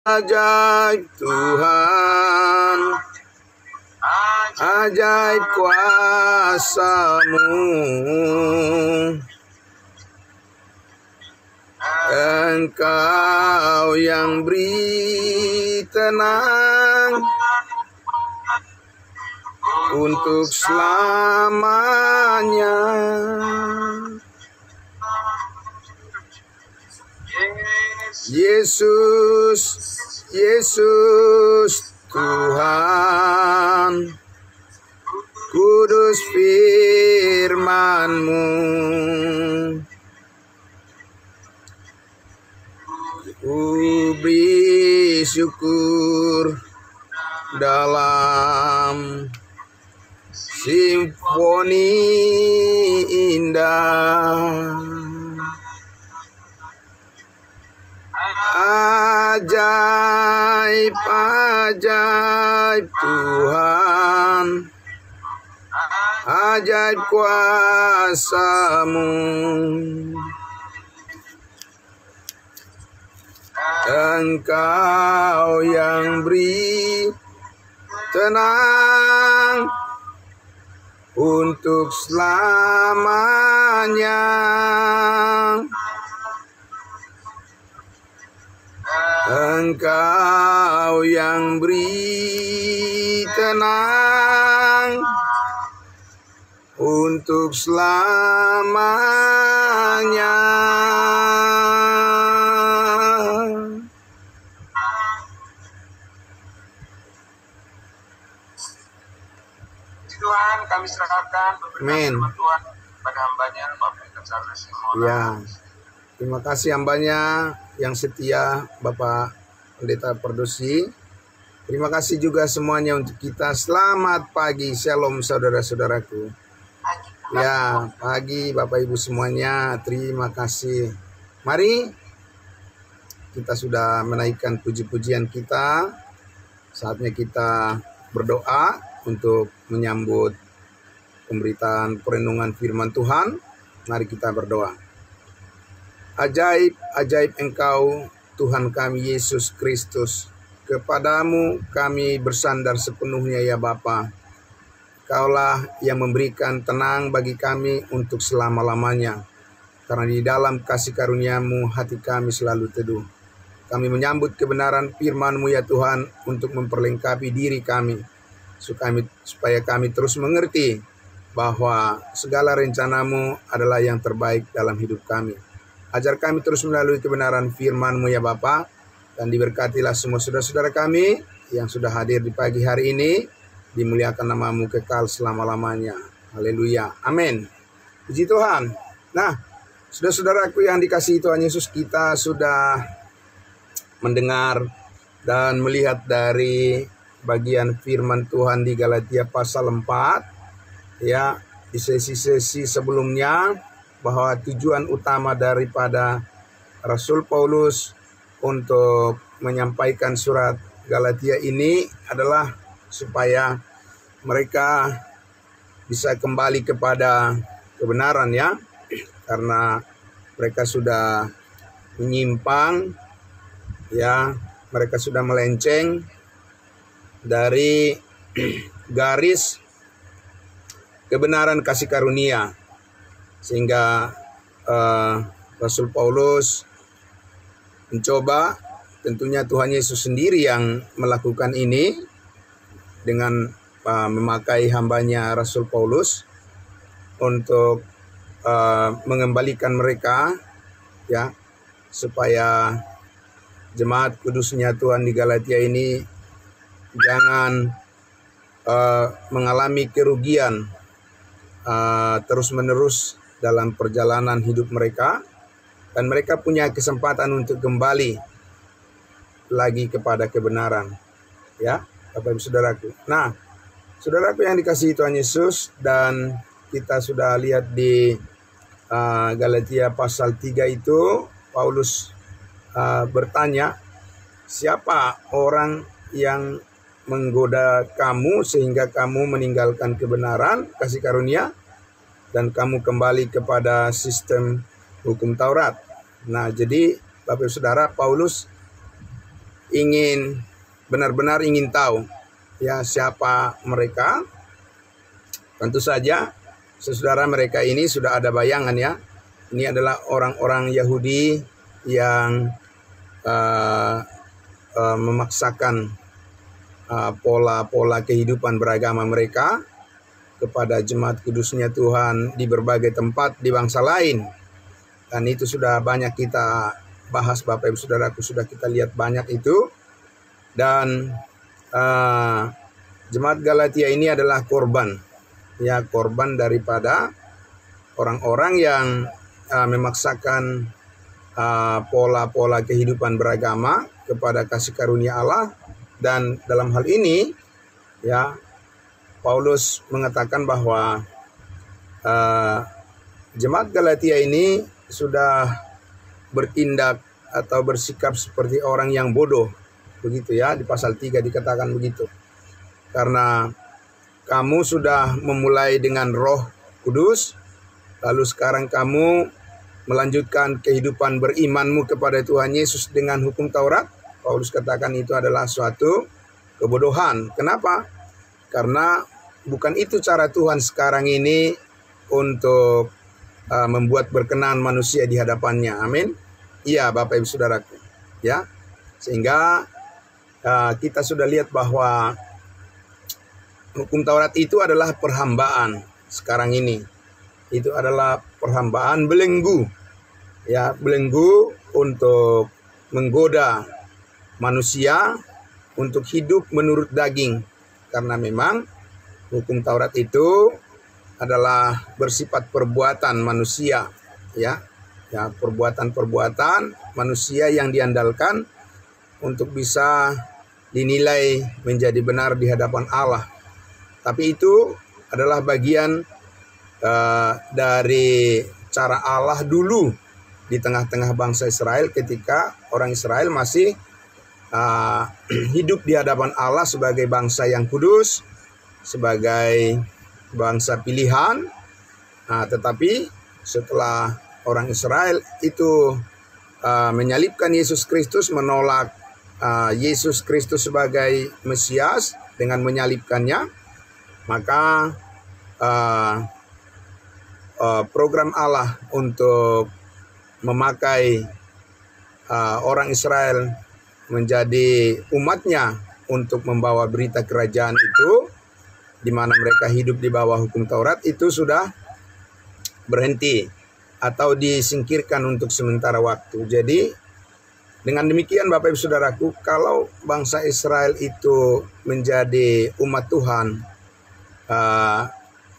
Ajaib Tuhan, ajaib kuasa-Mu. Engkau yang beri tenang untuk selamanya. Yesus, Yesus Tuhan, kudus firman-Mu. Ku beri syukur dalam simfoni indah. Ajaib, ajaib Tuhan, ajaib kuasa-Mu. Engkau yang beri tenang untuk selamanya. Engkau yang beri tenang untuk selamanya. Tuhan, kami serahkan Amin. Tuhan pada hambanya Bapak Charles. Ya, terima kasih hambanya yang setia Bapak Pendeta Perdosi. Terima kasih juga semuanya untuk kita. Selamat pagi, shalom saudara-saudaraku. Ya, pagi Bapak Ibu semuanya, terima kasih. Mari kita sudah menaikkan puji-pujian kita. Saatnya kita berdoa untuk menyambut pemberitaan perenungan firman Tuhan. Mari kita berdoa. Ajaib, ajaib Engkau Tuhan kami Yesus Kristus. Kepadamu kami bersandar sepenuhnya ya Bapa. Kaulah yang memberikan tenang bagi kami untuk selama-lamanya. Karena di dalam kasih karunia-Mu hati kami selalu teduh. Kami menyambut kebenaran firman-Mu ya Tuhan untuk memperlengkapi diri kami. Supaya kami terus mengerti bahwa segala rencana-Mu adalah yang terbaik dalam hidup kami. Ajar kami terus melalui kebenaran firman-Mu ya Bapa. Dan diberkatilah semua saudara-saudara kami yang sudah hadir di pagi hari ini. Dimuliakan nama-Mu kekal selama-lamanya. Haleluya. Amin. Puji Tuhan. Nah, saudara-saudaraku yang dikasihi Tuhan Yesus, kita sudah mendengar dan melihat dari bagian firman Tuhan di Galatia pasal 4. Ya, di sesi-sesi sebelumnya, bahwa tujuan utama daripada Rasul Paulus untuk menyampaikan surat Galatia ini adalah supaya mereka bisa kembali kepada kebenaran ya, karena mereka sudah menyimpang ya, mereka sudah melenceng dari garis kebenaran kasih karunia. Sehingga Rasul Paulus mencoba, tentunya Tuhan Yesus sendiri yang melakukan ini dengan memakai hambanya Rasul Paulus untuk mengembalikan mereka ya, supaya jemaat kudusnya Tuhan di Galatia ini jangan mengalami kerugian terus-menerus dalam perjalanan hidup mereka, dan mereka punya kesempatan untuk kembali lagi kepada kebenaran ya Bapak Ibu Saudaraku. Nah, saudaraku yang dikasihi Tuhan Yesus, dan kita sudah lihat di Galatia pasal 3 itu Paulus bertanya, siapa orang yang menggoda kamu sehingga kamu meninggalkan kebenaran kasih karunia dan kamu kembali kepada sistem hukum Taurat. Nah, jadi Bapak Saudara, Paulus ingin benar-benar ingin tahu ya siapa mereka. Tentu saja saudara mereka ini sudah ada bayangan ya. Ini adalah orang-orang Yahudi yang memaksakan pola-pola kehidupan beragama mereka kepada jemaat kudusnya Tuhan di berbagai tempat di bangsa lain. Dan itu sudah banyak kita bahas Bapak Ibu Saudaraku, sudah kita lihat banyak itu. Dan jemaat Galatia ini adalah korban daripada orang-orang yang memaksakan pola-pola kehidupan beragama kepada kasih karunia Allah. Dan dalam hal ini ya Paulus mengatakan bahwa jemaat Galatia ini sudah bertindak atau bersikap seperti orang yang bodoh, begitu ya, di pasal 3 dikatakan begitu. Karena kamu sudah memulai dengan Roh Kudus, lalu sekarang kamu melanjutkan kehidupan berimanmu kepada Tuhan Yesus dengan hukum Taurat. Paulus katakan itu adalah suatu kebodohan. Kenapa? Karena bukan itu cara Tuhan sekarang ini untuk membuat berkenan manusia di hadapannya. Amin. Iya, Bapak Ibu Saudaraku. Ya. Sehingga kita sudah lihat bahwa hukum Taurat itu adalah perhambaan sekarang ini. Itu adalah perhambaan belenggu. Ya, belenggu untuk menggoda manusia untuk hidup menurut daging. Karena memang hukum Taurat itu adalah bersifat perbuatan manusia, ya perbuatan-perbuatan manusia yang diandalkan untuk bisa dinilai menjadi benar di hadapan Allah. Tapi itu adalah bagian dari cara Allah dulu di tengah-tengah bangsa Israel ketika orang Israel masih hidup di hadapan Allah sebagai bangsa yang kudus, sebagai bangsa pilihan. Tetapi setelah orang Israel itu menyalibkan Yesus Kristus, menolak Yesus Kristus sebagai Mesias dengan menyalibkannya, maka program Allah untuk memakai orang Israel menjadi umatnya untuk membawa berita kerajaan itu, di mana mereka hidup di bawah hukum Taurat, itu sudah berhenti atau disingkirkan untuk sementara waktu. Jadi dengan demikian Bapak Ibu Saudaraku, kalau bangsa Israel itu menjadi umat Tuhan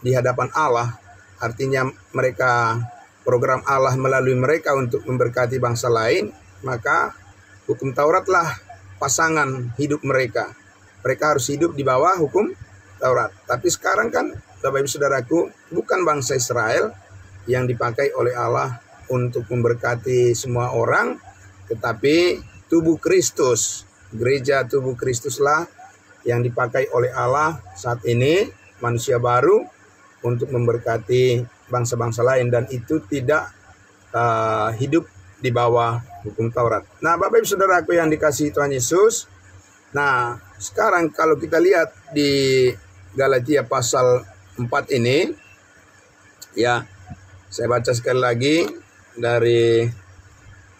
di hadapan Allah, artinya mereka, program Allah melalui mereka untuk memberkati bangsa lain, maka hukum Tauratlah pasangan hidup mereka. Mereka harus hidup di bawah hukum Taurat. Tapi sekarang kan Bapak Ibu Saudaraku, bukan bangsa Israel yang dipakai oleh Allah untuk memberkati semua orang, tetapi tubuh Kristus, gereja tubuh Kristuslah yang dipakai oleh Allah saat ini, manusia baru, untuk memberkati bangsa-bangsa lain, dan itu tidak hidup di bawah hukum Taurat. Nah, Bapak Ibu Saudaraku yang dikasihi Tuhan Yesus, nah sekarang kalau kita lihat di Galatia pasal 4 ini, ya saya baca sekali lagi dari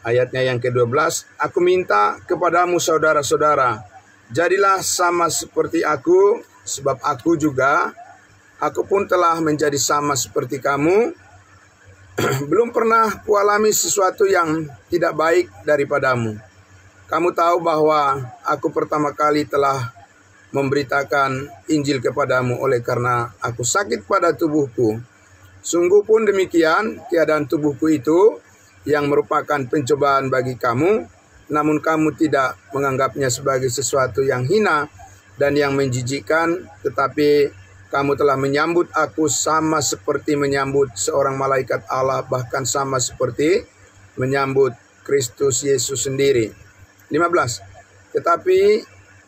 ayatnya yang ke-12. Aku minta kepadamu saudara-saudara, jadilah sama seperti aku, sebab aku pun telah menjadi sama seperti kamu. Belum pernah kualami sesuatu yang tidak baik daripadamu. Kamu tahu bahwa aku pertama kali telah memberitakan Injil kepadamu oleh karena aku sakit pada tubuhku. Sungguh pun demikian, keadaan tubuhku itu yang merupakan pencobaan bagi kamu, namun kamu tidak menganggapnya sebagai sesuatu yang hina dan yang menjijikkan, tetapi kamu telah menyambut aku sama seperti menyambut seorang malaikat Allah, bahkan sama seperti menyambut Kristus Yesus sendiri. 15. Tetapi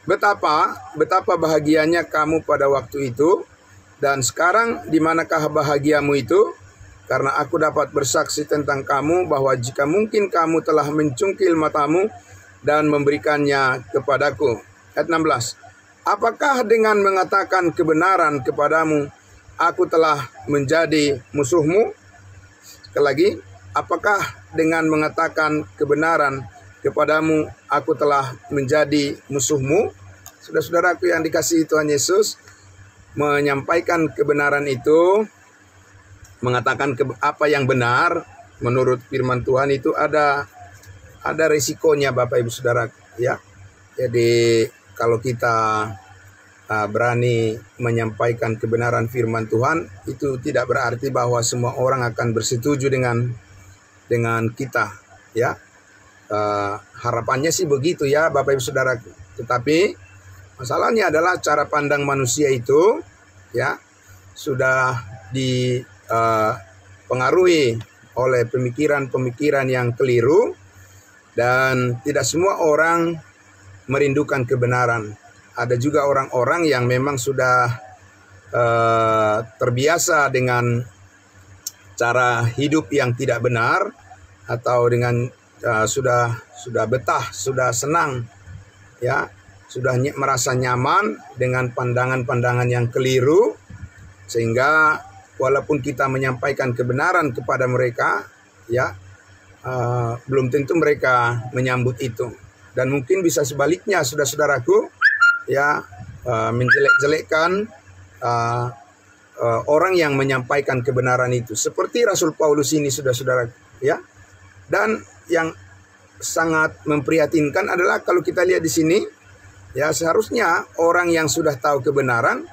betapa bahagianya kamu pada waktu itu, dan sekarang di manakah bahagiamu itu? Karena aku dapat bersaksi tentang kamu bahwa jika mungkin kamu telah mencungkil matamu dan memberikannya kepadaku. Ayat 16. Apakah dengan mengatakan kebenaran kepadamu, aku telah menjadi musuhmu? Sekali lagi, apakah dengan mengatakan kebenaran kepadamu, aku telah menjadi musuhmu? Saudara-saudaraku yang dikasihi Tuhan Yesus, menyampaikan kebenaran itu, mengatakan apa yang benar menurut firman Tuhan itu ada risikonya, Bapak Ibu Saudara, ya. Jadi kalau kita berani menyampaikan kebenaran firman Tuhan, itu tidak berarti bahwa semua orang akan bersetuju dengan kita, ya. Harapannya sih begitu ya, Bapak Ibu Saudara. Tetapi masalahnya adalah cara pandang manusia itu, ya, sudah dipengaruhi oleh pemikiran-pemikiran yang keliru, dan tidak semua orang merindukan kebenaran. Ada juga orang-orang yang memang sudah terbiasa dengan cara hidup yang tidak benar, atau dengan sudah betah, sudah senang, ya, sudah merasa nyaman dengan pandangan-pandangan yang keliru, sehingga walaupun kita menyampaikan kebenaran kepada mereka, ya, belum tentu mereka menyambut itu. Dan mungkin bisa sebaliknya, saudara-saudaraku, ya, menjelek-jelekkan orang yang menyampaikan kebenaran itu. Seperti Rasul Paulus ini, saudara-saudara, ya. Dan yang sangat memprihatinkan adalah kalau kita lihat di sini, ya, seharusnya orang yang sudah tahu kebenaran,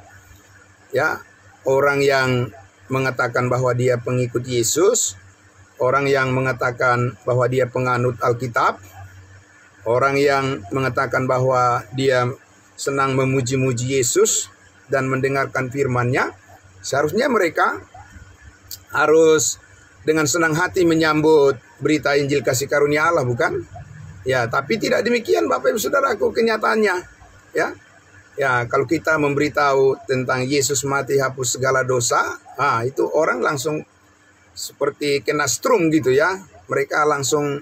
ya, orang yang mengatakan bahwa dia pengikut Yesus, orang yang mengatakan bahwa dia penganut Alkitab, orang yang mengatakan bahwa dia senang memuji-muji Yesus dan mendengarkan firman-Nya, seharusnya mereka harus dengan senang hati menyambut berita Injil kasih karunia Allah, bukan? Ya, tapi tidak demikian, Bapak Ibu Saudaraku, kenyataannya, ya. Ya, kalau kita memberitahu tentang Yesus mati hapus segala dosa, itu orang langsung seperti kena strum gitu ya. Mereka langsung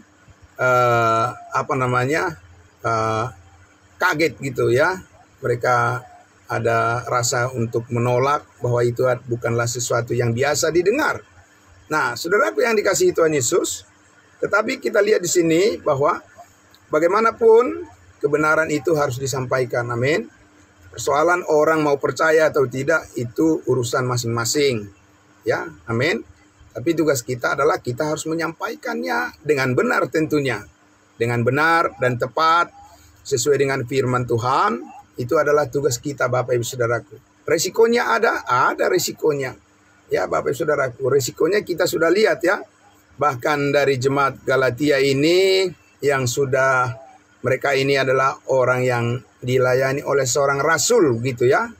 kaget gitu ya. Mereka ada rasa untuk menolak bahwa itu bukanlah sesuatu yang biasa didengar. Nah, saudaraku yang dikasihi Tuhan Yesus, tetapi kita lihat di sini bahwa bagaimanapun kebenaran itu harus disampaikan. Amin. Persoalan orang mau percaya atau tidak itu urusan masing-masing. Ya, amin. Tapi tugas kita adalah kita harus menyampaikannya dengan benar tentunya. Dengan benar dan tepat sesuai dengan firman Tuhan. Itu adalah tugas kita, Bapak Ibu Saudaraku. Resikonya ada resikonya. Ya, Bapak Ibu Saudaraku, resikonya kita sudah lihat ya. Bahkan dari jemaat Galatia ini yang sudah, mereka ini adalah orang yang dilayani oleh seorang rasul gitu ya.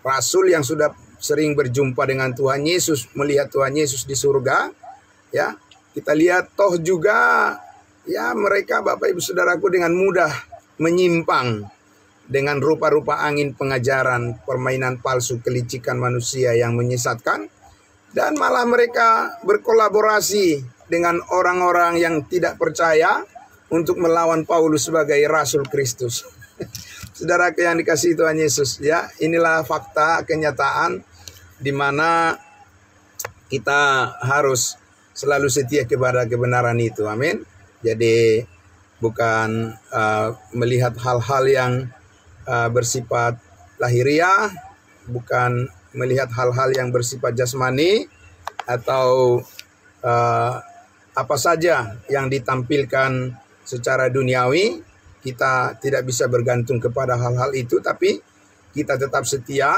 Rasul yang sudah sering berjumpa dengan Tuhan Yesus, melihat Tuhan Yesus di surga. Ya, kita lihat toh juga ya mereka, Bapak Ibu Saudaraku, dengan mudah menyimpang dengan rupa-rupa angin pengajaran, permainan palsu, kelicikan manusia yang menyesatkan. Dan malah mereka berkolaborasi dengan orang-orang yang tidak percaya untuk melawan Paulus sebagai Rasul Kristus. Saudara yang dikasihi Tuhan Yesus, ya, inilah fakta, kenyataan di mana kita harus selalu setia kepada kebenaran itu. Amin. Jadi bukan melihat hal-hal yang bersifat lahiriah, bukan melihat hal-hal yang bersifat jasmani atau apa saja yang ditampilkan secara duniawi. Kita tidak bisa bergantung kepada hal-hal itu, tapi kita tetap setia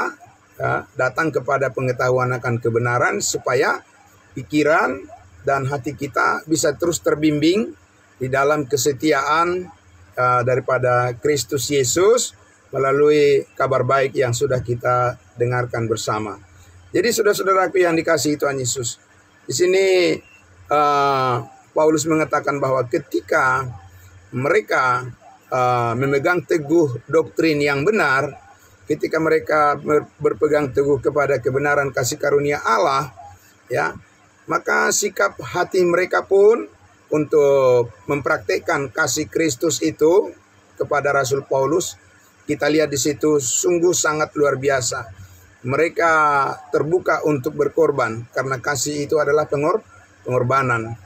datang kepada pengetahuan akan kebenaran supaya pikiran dan hati kita bisa terus terbimbing di dalam kesetiaan daripada Kristus Yesus melalui kabar baik yang sudah kita dengarkan bersama. Jadi saudara-saudaraku yang dikasihi Tuhan Yesus, di sini Paulus mengatakan bahwa ketika mereka memegang teguh doktrin yang benar, ketika mereka berpegang teguh kepada kebenaran kasih karunia Allah, ya, maka sikap hati mereka pun untuk mempraktikkan kasih Kristus itu kepada Rasul Paulus, kita lihat di situ sungguh sangat luar biasa. Mereka terbuka untuk berkorban karena kasih itu adalah pengorbanan.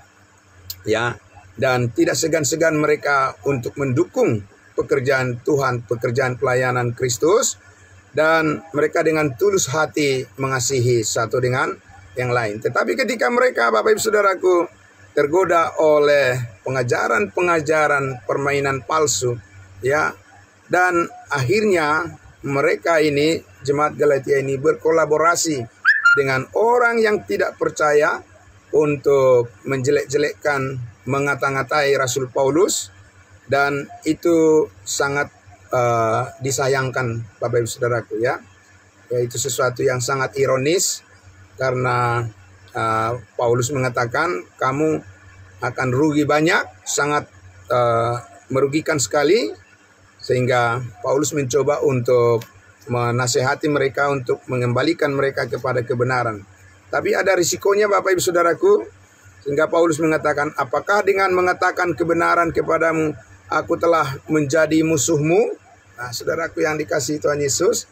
Ya, dan tidak segan-segan mereka untuk mendukung pekerjaan Tuhan, pekerjaan pelayanan Kristus, dan mereka dengan tulus hati mengasihi satu dengan yang lain. Tetapi ketika mereka, Bapak Ibu Saudaraku, tergoda oleh pengajaran-pengajaran permainan palsu, ya, dan akhirnya mereka ini, jemaat Galatia ini, berkolaborasi dengan orang yang tidak percaya untuk menjelek-jelekkan, mengata-ngatai Rasul Paulus, dan itu sangat disayangkan, Bapak Ibu Saudaraku, ya. Itu sesuatu yang sangat ironis karena Paulus mengatakan kamu akan rugi banyak, sangat merugikan sekali, sehingga Paulus mencoba untuk menasehati mereka untuk mengembalikan mereka kepada kebenaran. Tapi ada risikonya, Bapak Ibu Saudaraku, sehingga Paulus mengatakan, apakah dengan mengatakan kebenaran kepadamu aku telah menjadi musuhmu? Nah, saudaraku yang dikasihi Tuhan Yesus,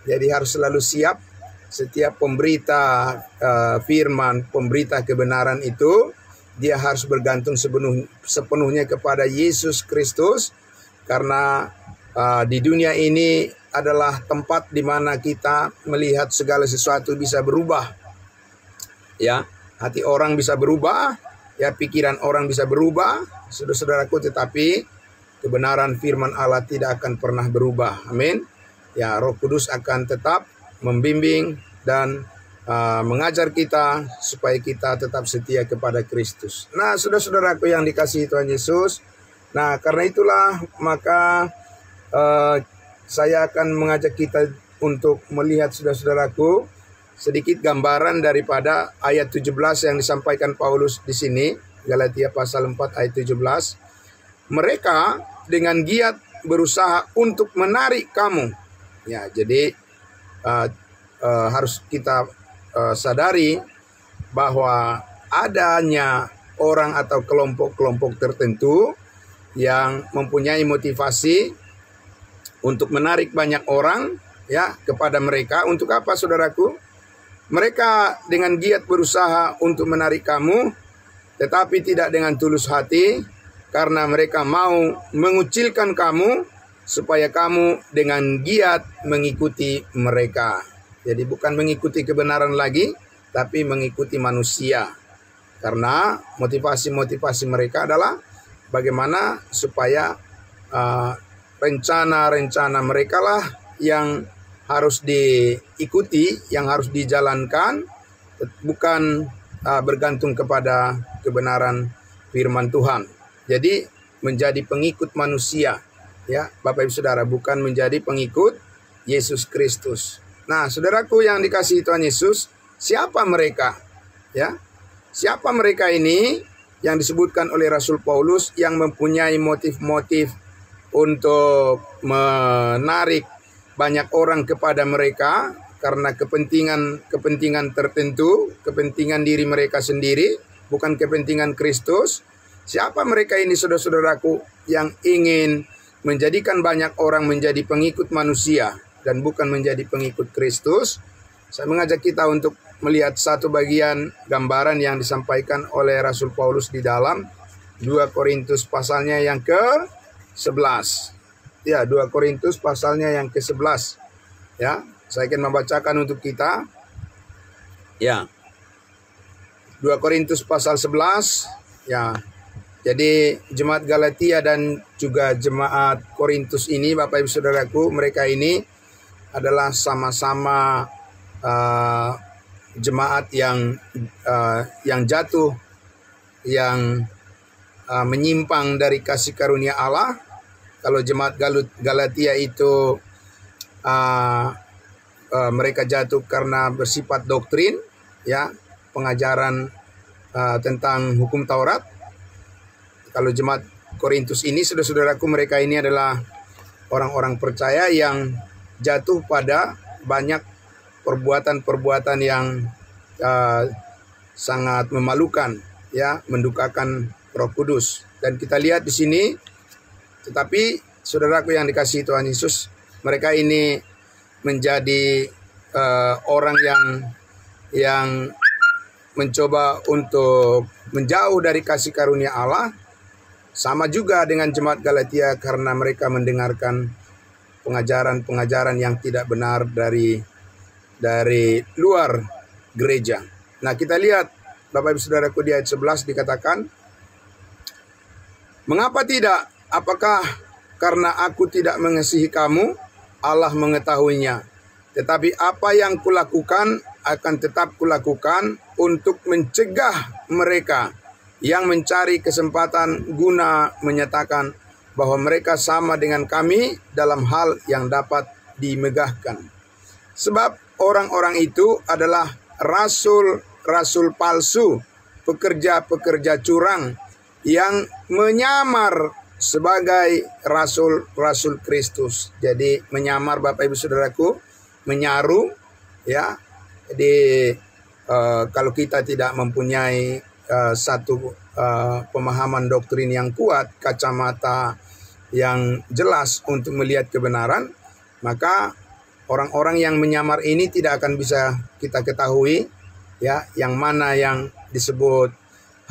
jadi harus selalu siap. Setiap pemberita firman, pemberita kebenaran itu, dia harus bergantung sepenuhnya kepada Yesus Kristus, karena di dunia ini adalah tempat di mana kita melihat segala sesuatu bisa berubah. Ya, hati orang bisa berubah, ya, pikiran orang bisa berubah, saudara-saudaraku, tetapi kebenaran firman Allah tidak akan pernah berubah. Amin. Ya, Roh Kudus akan tetap membimbing dan mengajar kita supaya kita tetap setia kepada Kristus. Nah, saudara-saudaraku yang dikasihi Tuhan Yesus, nah karena itulah maka saya akan mengajak kita untuk melihat, saudara-saudaraku, sedikit gambaran daripada ayat 17 yang disampaikan Paulus di sini, Galatia pasal 4 ayat 17. Mereka dengan giat berusaha untuk menarik kamu. Ya, jadi harus kita sadari bahwa adanya orang atau kelompok-kelompok tertentu yang mempunyai motivasi untuk menarik banyak orang, ya, kepada mereka. Untuk apa, saudaraku? Mereka dengan giat berusaha untuk menarik kamu, tetapi tidak dengan tulus hati, karena mereka mau mengucilkan kamu supaya kamu dengan giat mengikuti mereka. Jadi bukan mengikuti kebenaran lagi, tapi mengikuti manusia. Karena motivasi-motivasi mereka adalah bagaimana supaya rencana-rencana mereka lah yang harus diikuti, yang harus dijalankan, bukan bergantung kepada kebenaran firman Tuhan. Jadi menjadi pengikut manusia, ya, Bapak Ibu Saudara, bukan menjadi pengikut Yesus Kristus. Nah, saudaraku yang dikasihi Tuhan Yesus, siapa mereka? Ya, siapa mereka ini yang disebutkan oleh Rasul Paulus yang mempunyai motif-motif untuk menarik banyak orang kepada mereka karena kepentingan tertentu, kepentingan diri mereka sendiri, bukan kepentingan Kristus. Siapa mereka ini, saudara-saudaraku, yang ingin menjadikan banyak orang menjadi pengikut manusia dan bukan menjadi pengikut Kristus? Saya mengajak kita untuk melihat satu bagian gambaran yang disampaikan oleh Rasul Paulus di dalam 2 Korintus pasalnya yang ke-11. Ya, 2 Korintus pasalnya yang ke-11. Ya, saya akan membacakan untuk kita. Ya. 2 Korintus pasal 11. Ya. Jadi jemaat Galatia dan juga jemaat Korintus ini, Bapak Ibu Saudaraku, mereka ini adalah sama-sama jemaat yang jatuh, yang menyimpang dari kasih karunia Allah. Kalau jemaat Galatia itu mereka jatuh karena bersifat doktrin, ya, pengajaran tentang hukum Taurat. Kalau jemaat Korintus ini, saudara-saudaraku, mereka ini adalah orang-orang percaya yang jatuh pada banyak perbuatan-perbuatan yang sangat memalukan, ya, mendukakan Roh Kudus. Dan kita lihat di sini, tetapi saudaraku yang dikasihi Tuhan Yesus, mereka ini menjadi orang yang mencoba untuk menjauh dari kasih karunia Allah. Sama juga dengan jemaat Galatia, karena mereka mendengarkan pengajaran-pengajaran yang tidak benar dari luar gereja. Nah, kita lihat Bapak Ibu Saudaraku di ayat 11 dikatakan, mengapa tidak? Apakah karena aku tidak mengasihi kamu? Allah mengetahuinya. Tetapi apa yang kulakukan akan tetap kulakukan untuk mencegah mereka yang mencari kesempatan guna menyatakan bahwa mereka sama dengan kami dalam hal yang dapat dimegahkan. Sebab orang-orang itu adalah rasul-rasul palsu, pekerja-pekerja curang yang menyamar sebagai rasul-rasul Kristus. Jadi menyamar, Bapak Ibu Saudaraku, menyaru, ya. Jadi kalau kita tidak mempunyai satu pemahaman doktrin yang kuat, kacamata yang jelas untuk melihat kebenaran, maka orang-orang yang menyamar ini tidak akan bisa kita ketahui, ya, yang mana yang disebut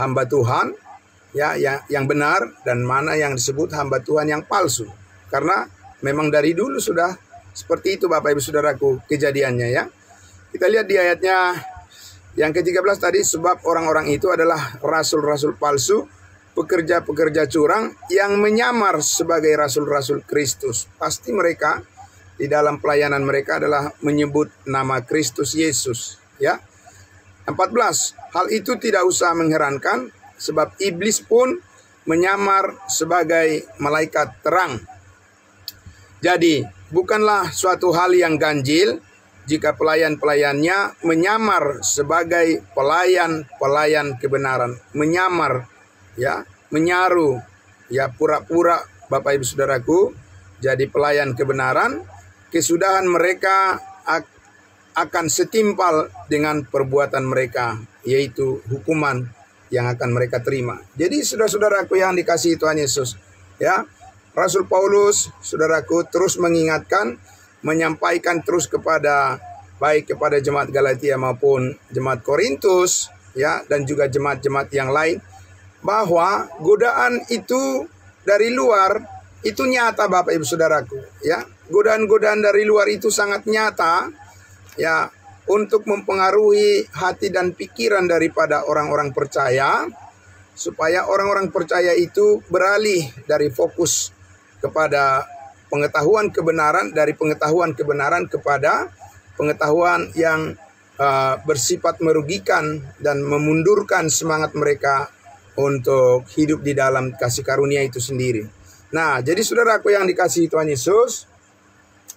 hamba Tuhan, ya, yang benar, dan mana yang disebut hamba Tuhan yang palsu. Karena memang dari dulu sudah seperti itu, Bapak Ibu Saudaraku, kejadiannya, ya. Kita lihat di ayatnya yang ke-13 tadi, sebab orang-orang itu adalah rasul-rasul palsu, pekerja-pekerja curang yang menyamar sebagai rasul-rasul Kristus. Pasti mereka di dalam pelayanan mereka adalah menyebut nama Kristus Yesus, ya. 14, hal itu tidak usah mengherankan, sebab iblis pun menyamar sebagai malaikat terang. Jadi, bukanlah suatu hal yang ganjil jika pelayan-pelayannya menyamar sebagai pelayan-pelayan kebenaran. Menyamar, ya, menyaru, ya, pura-pura, Bapak Ibu Saudaraku, jadi pelayan kebenaran. Kesudahan mereka akan setimpal dengan perbuatan mereka, yaitu hukuman yang akan mereka terima. Jadi saudara-saudaraku yang dikasihi Tuhan Yesus, ya, Rasul Paulus, saudaraku, terus mengingatkan, menyampaikan terus baik kepada jemaat Galatia maupun jemaat Korintus, ya, dan juga jemaat-jemaat yang lain, bahwa godaan itu dari luar itu nyata, Bapak Ibu Saudaraku, ya. Godaan-godaan dari luar itu sangat nyata, ya, untuk mempengaruhi hati dan pikiran daripada orang-orang percaya, supaya orang-orang percaya itu beralih dari fokus kepada pengetahuan kebenaran, dari pengetahuan kebenaran kepada pengetahuan yang bersifat merugikan dan memundurkan semangat mereka untuk hidup di dalam kasih karunia itu sendiri. Nah, jadi saudaraku yang dikasihi Tuhan Yesus,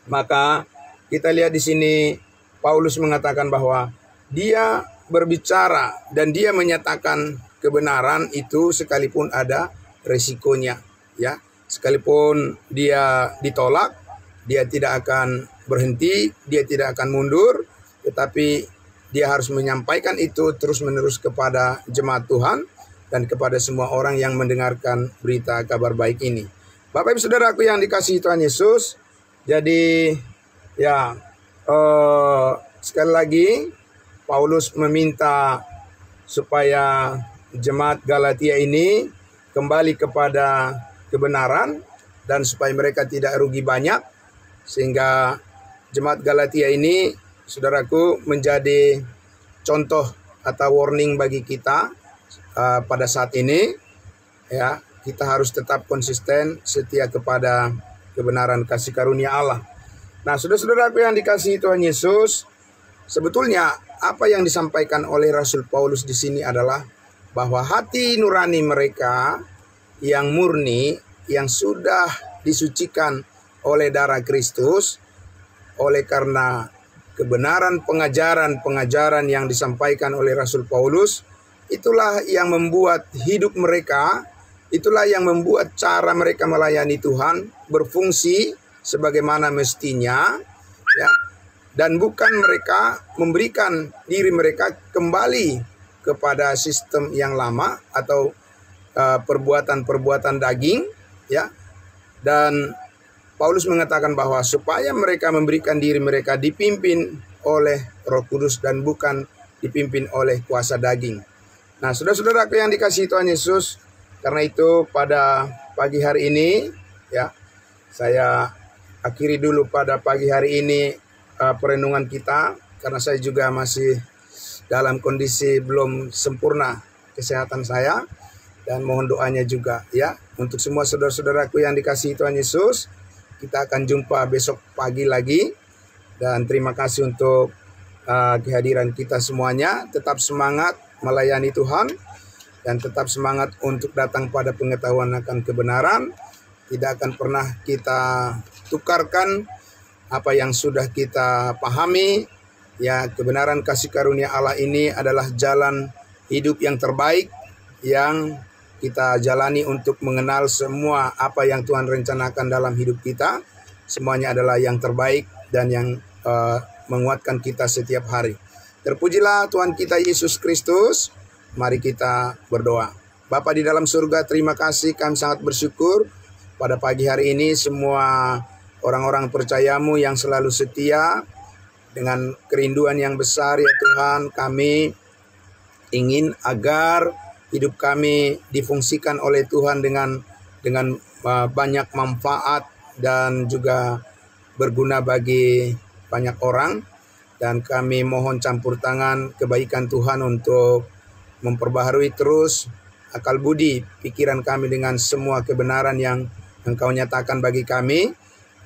maka kita lihat di sini Paulus mengatakan bahwa dia berbicara dan dia menyatakan kebenaran itu sekalipun ada resikonya, ya. Sekalipun dia ditolak, dia tidak akan berhenti, dia tidak akan mundur, tetapi dia harus menyampaikan itu terus-menerus kepada jemaat Tuhan dan kepada semua orang yang mendengarkan berita kabar baik ini. Bapak Ibu Saudaraku yang dikasihi Tuhan Yesus, jadi ya, sekali lagi Paulus meminta supaya jemaat Galatia ini kembali kepada kebenaran dan supaya mereka tidak rugi banyak, sehingga jemaat Galatia ini, saudaraku, menjadi contoh atau warning bagi kita pada saat ini, ya. Kita harus tetap konsisten setia kepada kebenaran kasih karunia Allah. Nah, saudara-saudaraku yang dikasihi Tuhan Yesus, sebetulnya apa yang disampaikan oleh Rasul Paulus di sini adalah bahwa hati nurani mereka yang murni, yang sudah disucikan oleh darah Kristus, oleh karena kebenaran pengajaran-pengajaran yang disampaikan oleh Rasul Paulus, itulah yang membuat hidup mereka, itulah yang membuat cara mereka melayani Tuhan berfungsi sebagaimana mestinya, ya. Dan bukan mereka memberikan diri mereka kembali kepada sistem yang lama atau perbuatan-perbuatan daging, ya. Dan Paulus mengatakan bahwa supaya mereka memberikan diri mereka dipimpin oleh Roh Kudus dan bukan dipimpin oleh kuasa daging. Nah, saudara-saudaraku yang dikasihi Tuhan Yesus, karena itu pada pagi hari ini, ya, saya akhiri dulu pada pagi hari ini perenungan kita, karena saya juga masih dalam kondisi belum sempurna kesehatan saya, dan mohon doanya juga, ya, untuk semua saudara-saudaraku yang dikasihi Tuhan Yesus. Kita akan jumpa besok pagi lagi, dan terima kasih untuk kehadiran kita semuanya. Tetap semangat melayani Tuhan, dan tetap semangat untuk datang pada pengetahuan akan kebenaran. Tidak akan pernah kita tukarkan apa yang sudah kita pahami. Ya, kebenaran kasih karunia Allah ini adalah jalan hidup yang terbaik yang kita jalani untuk mengenal semua apa yang Tuhan rencanakan dalam hidup kita. Semuanya adalah yang terbaik dan yang menguatkan kita setiap hari. Terpujilah Tuhan kita Yesus Kristus. Mari kita berdoa. Bapa di dalam surga, terima kasih, kami sangat bersyukur pada pagi hari ini semua orang-orang percayamu yang selalu setia dengan kerinduan yang besar, ya Tuhan. Kami ingin agar hidup kami difungsikan oleh Tuhan dengan banyak manfaat dan juga berguna bagi banyak orang. Dan kami mohon campur tangan kebaikan Tuhan untuk memperbaharui terus akal budi pikiran kami dengan semua kebenaran yang Engkau nyatakan bagi kami.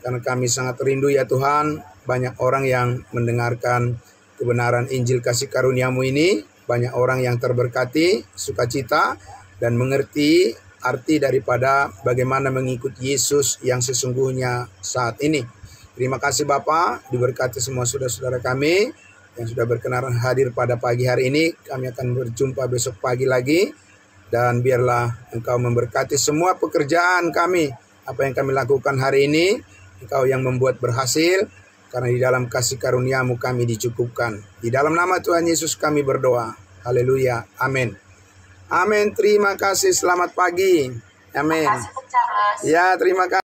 Karena kami sangat rindu, ya Tuhan, banyak orang yang mendengarkan kebenaran Injil kasih karunia-Mu ini. Banyak orang yang terberkati, sukacita, dan mengerti arti daripada bagaimana mengikuti Yesus yang sesungguhnya saat ini. Terima kasih Bapa, diberkati semua saudara-saudara kami yang sudah berkenan hadir pada pagi hari ini. Kami akan berjumpa besok pagi lagi, dan biarlah Engkau memberkati semua pekerjaan kami. Apa yang kami lakukan hari ini, Engkau yang membuat berhasil, karena di dalam kasih karunia-Mu kami dicukupkan. Di dalam nama Tuhan Yesus kami berdoa. Haleluya. Amin. Amin. Terima kasih. Selamat pagi. Amin. Ya, terima kasih.